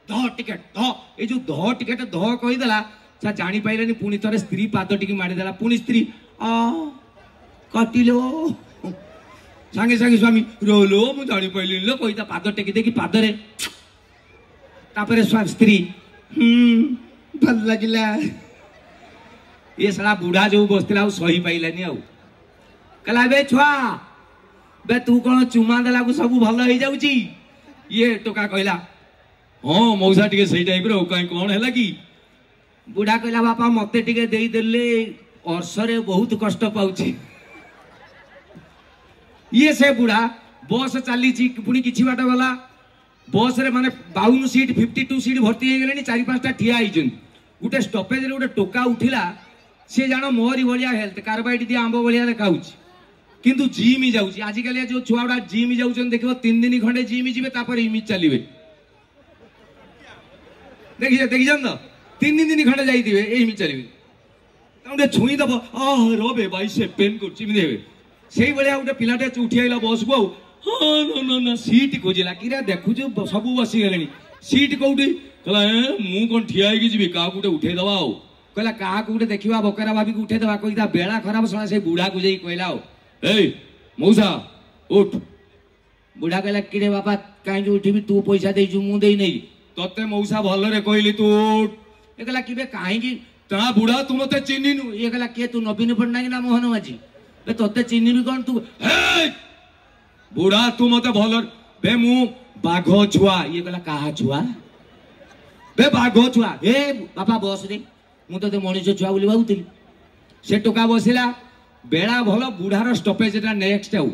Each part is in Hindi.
ध टिकेट ध ए जो ध टिकेट ध कहीदेला सा जानी पाइलानी पुणी थरे स्त्री पाद टिके मारिदेला पुणी स्त्री कटिलो सांगे सांगे स्वामी रोलो मु जानी पाइली लो कहीता पाद टेकी देखी पादरे तापरे स्त्री भल लगिला ये साला बुढ़ा जो बसला सही पाइलानी आउ कहला बे छुआ बे तू कौन चुमा देला को सब भल हो जाउची ये टोका कहला हाँ मौसा टिके सही टाइप रो कहीं कौन है कि बुढ़ा कहला बापा मते टिके देई देले अर्शरे बहुत कष्ट पाउची ये से बुढ़ा बस चली पुणी किछि बाट गला बस रे माने 52 सीट 52 सीट भर्ती हो गले 4-5टा ठिया आइजन गोटे स्टॉपेज रे गोटे टोका उठिला से जानो मोहरी भलिया हेल्थ कार्बाइड दिया आंबो भलिया देखाउची किंतु जिम जाउची आजिकल जो छुआडा जिम जाउछन देखिबो 3 दिन खंडे जिम जिबे तापर इमिज चलीबे देखिजन तो 3 दिन खंडे जाई दिबे इमिज चलीबे ताउडे छुई दबो रोबे भाई से पेन करची मी देबे सेही बलिया गोटे पिलाटे उठी आइला बस को ना सीट खोजिला कि देखु सब बसी गले सीट कौटी कहला मु कौन ठिया जी क्या गोटे उठे दवा कहला क्या गोटे देखा बकरा भाभी उठे दवा कही बेला खराब शला से बुढ़ा को जाई कहला मौसा उठ बुढ़ा कहला कि बापा कहीं उठी तू पैसा देचु मु दे नहीं तते मौसा भलरे कहली तू उठ ये कहला कि कहीं ता बुढ़ा तू मत चिन्हिनु ये कहला किए तू नवीन पट्टनायक ना मोहन माझी तते चिन्हिबी कौन तू बुढ़ा तू मत भल बे मु बाघ छुआ ये कहला कहा छुआ बे बाघ छुआ हे बापा बस रे मु तो मनीष छुआ बोली भावुली से टोका बसिला बेला भल बुढ़ार स्टपेज नेक्स्ट आउ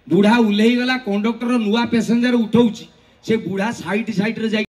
बुढ़ा उल्लई गला कंडक्टर नुआ पैसेंजर उठाऊची से बुढ़ा साइड रे